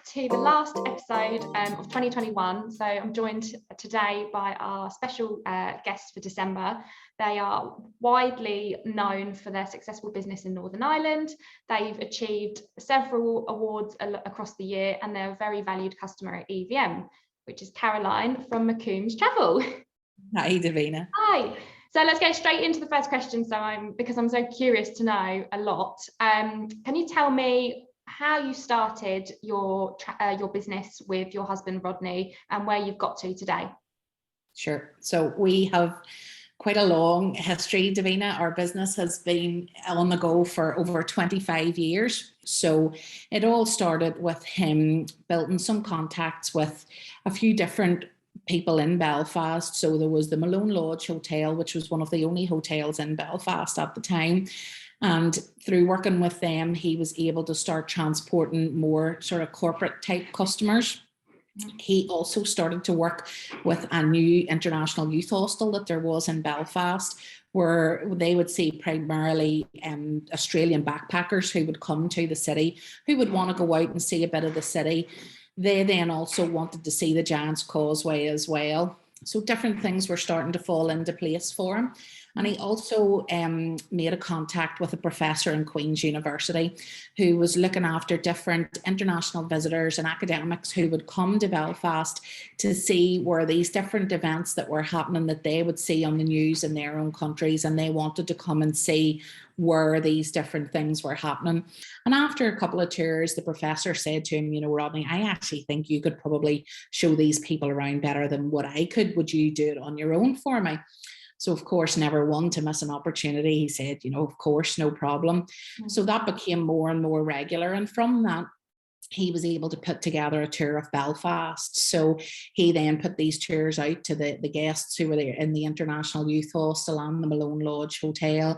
back to the last episode of 2021. So I'm joined today by our special guests for December. They are widely known for their successful business in Northern Ireland. They've achieved several awards across the year, and they're a very valued customer at EVM, which is Caroline from McCombs Travel. Hi, Davina. Hi. So let's go straight into the first question. Because I'm so curious to know a lot. Can you tell me how you started your business with your husband Rodney and where you've got to today? Sure. So we have quite a long history, Davina. Our business has been on the go for over 25 years. So it all started with him building some contacts with a few different people in Belfast. So there was the Malone Lodge Hotel, which was one of the only hotels in Belfast at the time. And through working with them, he was able to start transporting more sort of corporate type customers. He also started to work with a new international youth hostel that there was in Belfast, where they would see primarily Australian backpackers who would come to the city, who would want to go out and see a bit of the city. They then also wanted to see the Giant's Causeway as well. So different things were starting to fall into place for him. And he also made a contact with a professor in Queen's University who was looking after different international visitors and academics who would come to Belfast to see where these different events that were happening that they would see on the news in their own countries, and they wanted to come and see where these different things were happening. And after a couple of tours, the professor said to him, Rodney, I actually think you could probably show these people around better than what I could. Would you do it on your own for me? So, of course, never one to miss an opportunity. He said, of course, no problem. So that became more and more regular. And from that, he was able to put together a tour of Belfast. So he then put these tours out to the guests who were there in the International Youth Hostel and the Malone Lodge Hotel.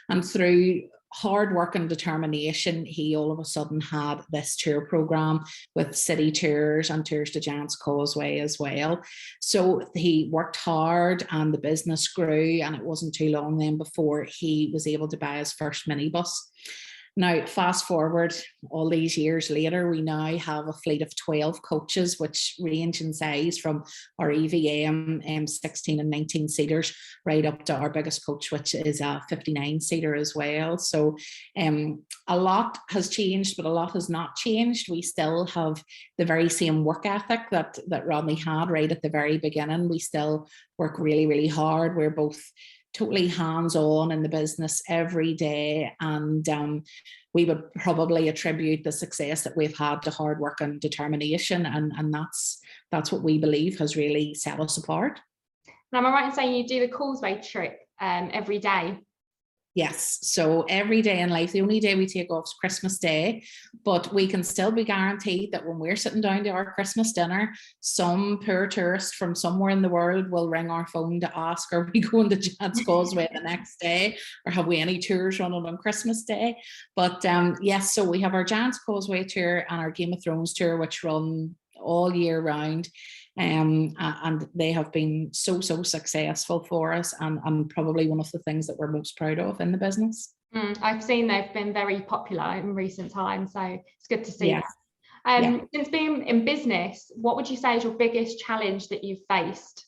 And through hard work and determination, he all of a sudden had this tour program with city tours and tours to Giant's Causeway as well. So he worked hard and the business grew, and it wasn't too long then before he was able to buy his first minibus. Now, fast forward all these years later, we now have a fleet of 12 coaches, which range in size from our EVM 16 and 19 seaters right up to our biggest coach, which is a 59 seater as well. So a lot has changed, but a lot has not changed. We still have the very same work ethic that Rodney had right at the very beginning. We still work really, really hard. We're both totally hands-on in the business every day, and we would probably attribute the success that we've had to hard work and determination, and that's what we believe has really set us apart. Now, am I right in saying you do the Causeway trip every day? Yes, so every day in life, the only day we take off is Christmas Day, but we can still be guaranteed that when we're sitting down to our Christmas dinner, some poor tourist from somewhere in the world will ring our phone to ask, are we going to Giant's Causeway the next day, or have we any tours running on Christmas Day? But yes, so we have our Giant's Causeway tour and our Game of Thrones tour, which run all year round. And they have been so successful for us, and probably one of the things that we're most proud of in the business. I've seen they've been very popular in recent times, so it's good to see that. Since being in business, what would you say is your biggest challenge that you've faced?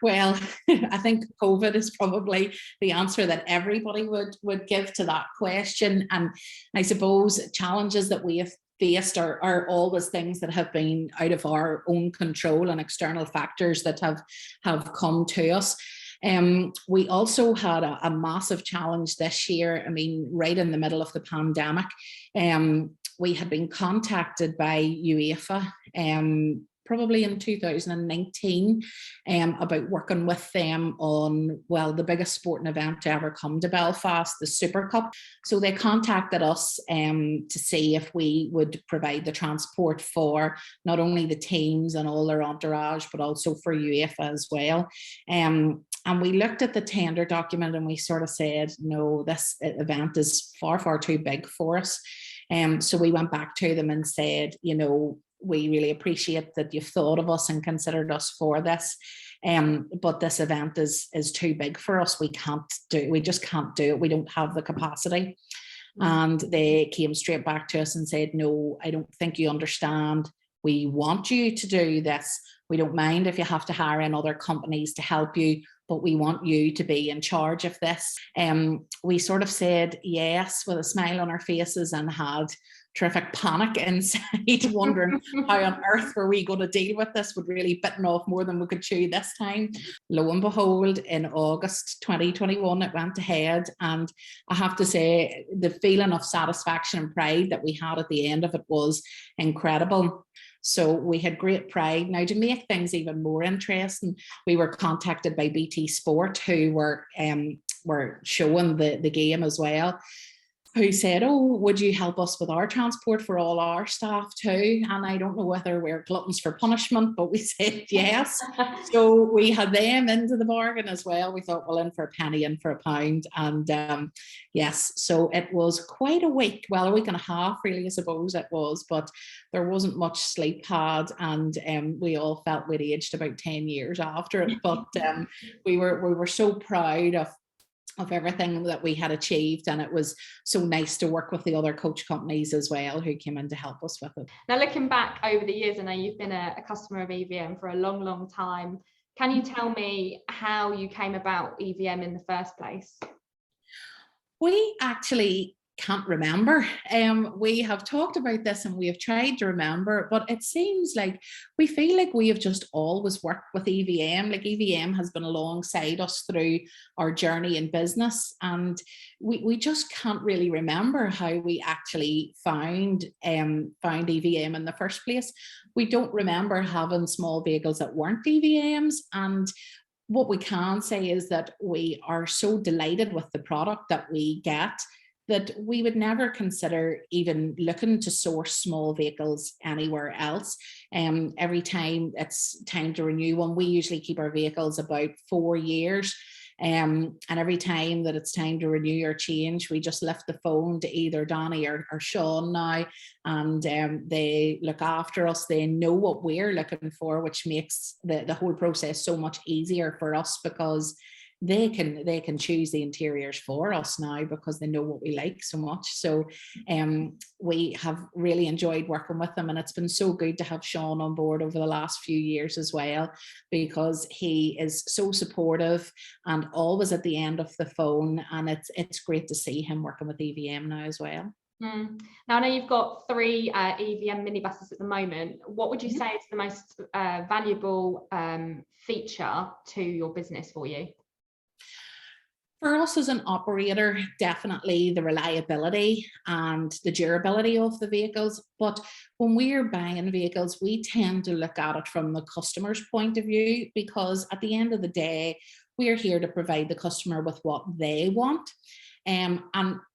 Well, I think COVID is probably the answer that everybody would give to that question. And I suppose challenges that we have faced are always things that have been out of our own control and external factors that have come to us. We also had a massive challenge this year. I mean, right in the middle of the pandemic, we had been contacted by UEFA probably in 2019 about working with them on, well, the biggest sporting event to ever come to Belfast, the Super Cup. So they contacted us to see if we would provide the transport for not only the teams and all their entourage, but also for UEFA as well. And we looked at the tender document and we sort of said, no, this event is far too big for us. So we went back to them and said, we really appreciate that you've thought of us and considered us for this. But this event is too big for us. We just can't do it. We don't have the capacity. And they came straight back to us and said, no, I don't think you understand. We want you to do this. We don't mind if you have to hire in other companies to help you, but we want you to be in charge of this. We sort of said yes with a smile on our faces and had terrific panic inside, wondering how on earth were we going to deal with this. We'd really bitten off more than we could chew this time. Lo and behold, in August 2021, it went ahead. And I have to say, the feeling of satisfaction and pride that we had at the end of it was incredible. So we had great pride. Now, to make things even more interesting, we were contacted by BT Sport, who were showing the game as well, who said, oh, would you help us with our transport for all our staff too? And I don't know whether we're gluttons for punishment, but we said yes. So we had them into the bargain as well. We thought, well, in for a penny, in for a pound. And yes, so it was quite a week, well, a week and a half really, I suppose it was, but there wasn't much sleep had, and we all felt we'd aged about 10 years after it. But we were so proud of everything that we had achieved, and it was so nice to work with the other coach companies as well who came in to help us with it. Now, looking back over the years, I know you've been a customer of EVM for a long time. Can you tell me how you came about EVM in the first place? We actually can't remember. We have talked about this and we have tried to remember, but it seems like we feel like we have just always worked with EVM. Like EVM has been alongside us through our journey in business, and we just can't really remember how we actually found EVM in the first place. We don't remember having small vehicles that weren't EVMs, and what we can say is that we are so delighted with the product that we get that we would never consider even looking to source small vehicles anywhere else. Every time it's time to renew one, we usually keep our vehicles about 4 years. And every time that it's time to renew or change, we just lift the phone to either Danny or Sean now, and they look after us. They know what we're looking for, which makes the whole process so much easier for us, because they can choose the interiors for us now because they know what we like so much. So we have really enjoyed working with them, and it's been so good to have Sean on board over the last few years as well, because he is so supportive and always at the end of the phone, and it's great to see him working with EVM now as well. Now, I know you've got 3 EVM minibuses at the moment. What would you say is the most valuable feature to your business for you? For us as an operator, definitely the reliability and the durability of the vehicles. But when we're buying vehicles, we tend to look at it from the customer's point of view, because at the end of the day, we're here to provide the customer with what they want. And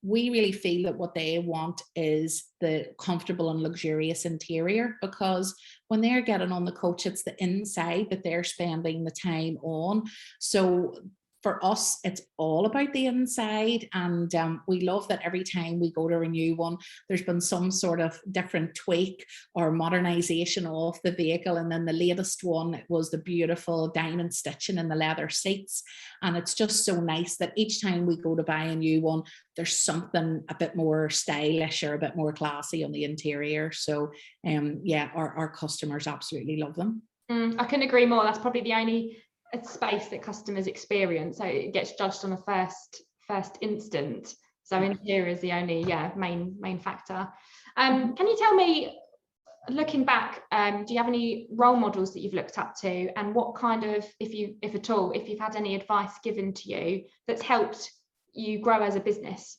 we really feel that what they want is the comfortable and luxurious interior, because when they're getting on the coach, it's the inside that they're spending the time on. So for us, it's all about the inside, and we love that every time we go to renew one, there's been some sort of different tweak or modernization of the vehicle. And then the latest one was the beautiful diamond stitching in the leather seats. And it's just so nice that each time we go to buy a new one, there's something a bit more stylish or a bit more classy on the interior. So yeah, our customers absolutely love them. I couldn't agree more. That's probably the only space that customers experience, so it gets judged on a first instant. So interior is the only main factor. Can you tell me, looking back, do you have any role models that you've looked up to, and what kind of, if at all, if you've had any advice given to you that's helped you grow as a business?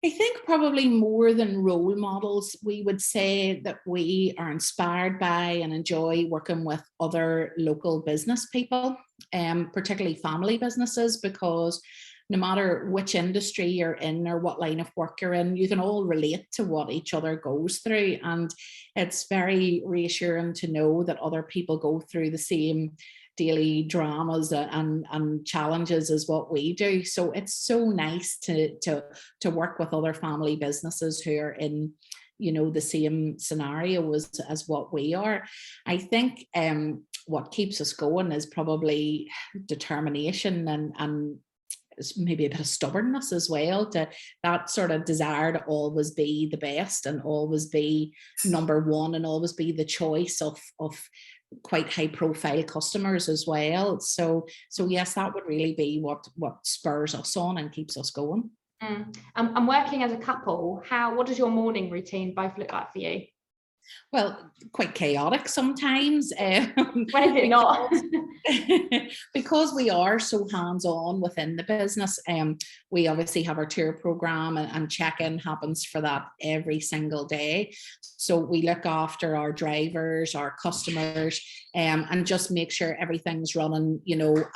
I think probably more than role models, we would say that we are inspired by and enjoy working with other local business people, particularly family businesses, because no matter which industry you're in or what line of work you're in, you can all relate to what each other goes through. And it's very reassuring to know that other people go through the same daily dramas and challenges as what we do. So it's so nice to work with other family businesses who are in, you know, the same scenario as what we are. I think what keeps us going is probably determination and maybe a bit of stubbornness as well, to that sort of desire to always be the best and always be number one and always be the choice of quite high profile customers as well. So yes, that would really be what spurs us on and keeps us going. And working as a couple, what does your morning routine both look like for you? Well, quite chaotic sometimes. When is it not? Because we are so hands-on within the business, we obviously have our tour program, and check-in happens for that every single day. So we look after our drivers, our customers, and just make sure everything's running,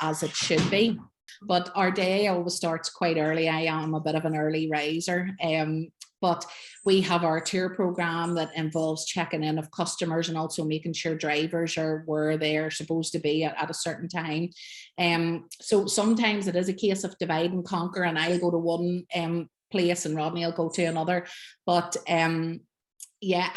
as it should be. But our day always starts quite early. I am a bit of an early riser. But we have our tour program that involves checking in of customers and also making sure drivers are where they're supposed to be at a certain time. So sometimes it is a case of divide and conquer, and I'll go to one place and Rodney will go to another. But yeah,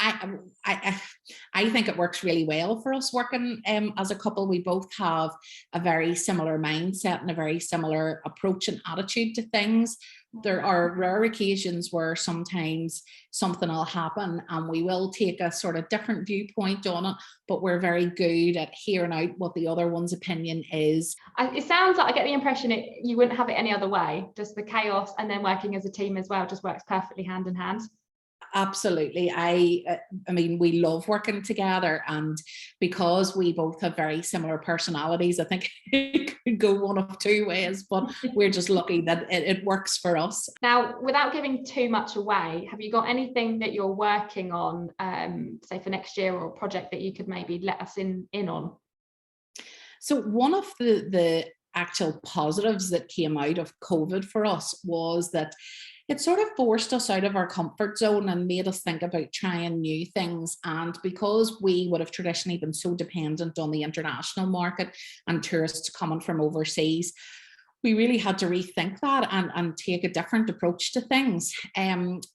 I think it works really well for us working as a couple. We both have a very similar mindset and a very similar approach and attitude to things. There are rare occasions where sometimes something will happen and we will take a sort of different viewpoint on it, but we're very good at hearing out what the other one's opinion is. It sounds like, I get the impression you wouldn't have it any other way. Just the chaos and then working as a team as well just works perfectly hand in hand. Absolutely. I mean, we love working together, and because we both have very similar personalities, I think it could go one of two ways, but we're just lucky that it works for us. Now, without giving too much away, have you got anything that you're working on, say for next year, or a project that you could maybe let us in on? So one of the actual positives that came out of COVID for us was that it sort of forced us out of our comfort zone and made us think about trying new things. And because we would have traditionally been so dependent on the international market and tourists coming from overseas, we really had to rethink that and take a different approach to things.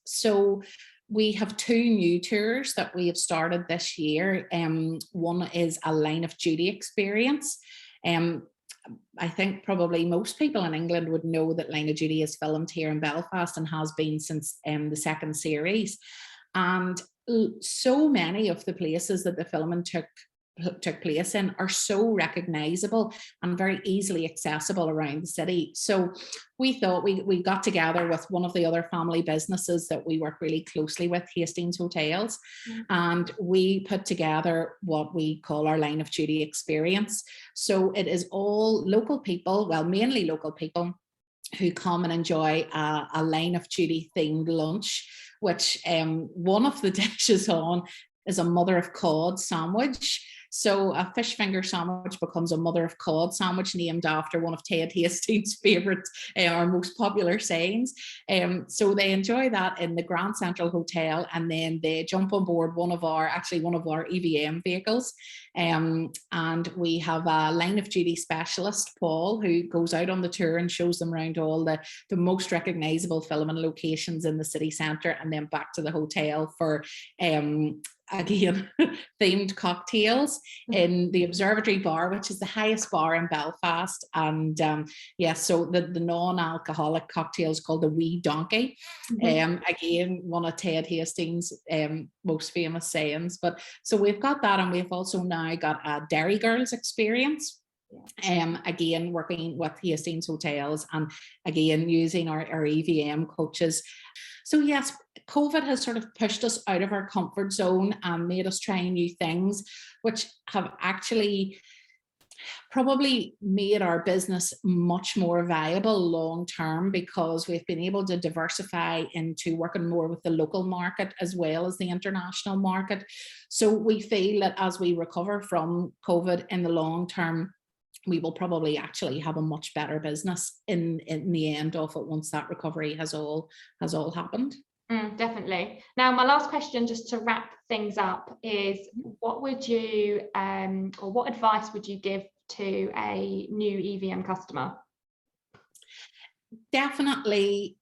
So we have two new tours that we have started this year. One is a line of duty experience. I think probably most people in England would know that Line of Duty is filmed here in Belfast and has been since the second series. And so many of the places that the filming took place in are so recognizable and very easily accessible around the city. So we thought we got together with one of the other family businesses that we work really closely with, Hastings Hotels, and we put together what we call our Line of Duty experience. So it is all local people, well, mainly local people, who come and enjoy a Line of Duty themed lunch, which one of the dishes on is a mother of cod sandwich. So a fish finger sandwich becomes a mother of cod sandwich, named after one of Ted Hastings' favourite or most popular sayings. So they enjoy that in the Grand Central Hotel, and then they jump on board one of our EVM vehicles. And we have a Line of Duty specialist, Paul, who goes out on the tour and shows them around all the most recognisable filming locations in the city centre, and then back to the hotel for again themed cocktails in the Observatory Bar, which is the highest bar in Belfast. And so the non-alcoholic cocktail is called the Wee Donkey. Again, one of Ted Hastings' most famous sayings. But so we've got that, and we've also now got a Dairy Girls experience. Again, working with Hastings Hotels, and again using our EVM coaches. So yes, COVID has sort of pushed us out of our comfort zone and made us try new things, which have actually probably made our business much more viable long term, because we've been able to diversify into working more with the local market as well as the international market. So we feel that as we recover from COVID in the long term, we will probably actually have a much better business in the end of it, once that recovery has all happened. Definitely. Now, my last question, just to wrap things up, is what would you or what advice would you give to a new EVM customer? Definitely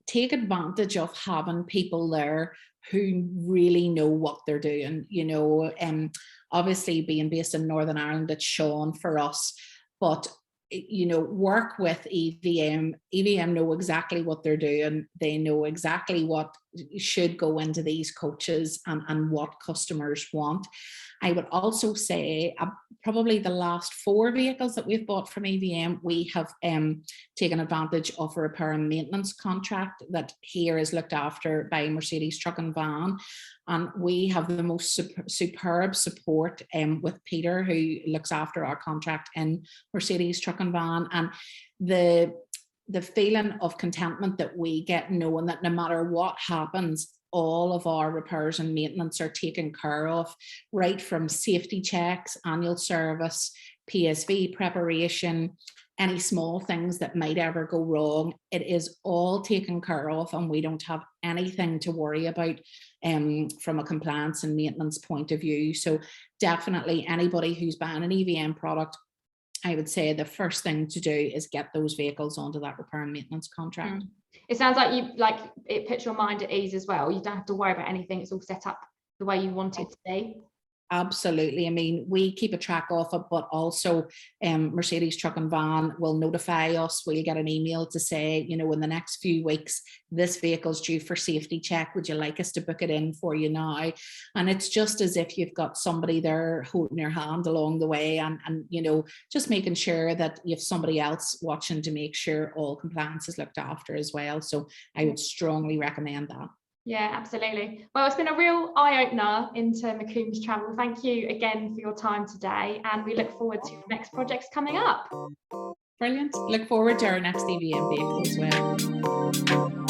take advantage of having people there who really know what they're doing. Obviously being based in Northern Ireland, it's Sean for us, but work with EVM. EVM know exactly what they're doing. They know exactly what should go into these coaches and what customers want. I would also say probably the last 4 vehicles that we've bought from EVM, we have taken advantage of a repair and maintenance contract that here is looked after by Mercedes Truck and Van. And we have the most superb support with Peter, who looks after our contract in Mercedes Truck and Van. And the feeling of contentment that we get knowing that no matter what happens, all of our repairs and maintenance are taken care of, right from safety checks, annual service, PSV preparation, any small things that might ever go wrong, it is all taken care of, and we don't have anything to worry about from a compliance and maintenance point of view. So definitely anybody who's buying an EVM product, I would say the first thing to do is get those vehicles onto that repair and maintenance contract. It sounds like it puts your mind at ease as well. You don't have to worry about anything. It's all set up the way you want it to be. Absolutely. I mean, we keep a track of it, but also Mercedes Truck and Van will notify us. We'll get an email to say, in the next few weeks, this vehicle's due for safety check. Would you like us to book it in for you now? And it's just as if you've got somebody there holding your hand along the way and just making sure that you have somebody else watching to make sure all compliance is looked after as well. So I would strongly recommend that. Yeah, absolutely. Well, it's been a real eye-opener into McCombs Travel. Thank you again for your time today, and we look forward to the next projects coming up. Brilliant. Look forward to our next EVM vehicle as well.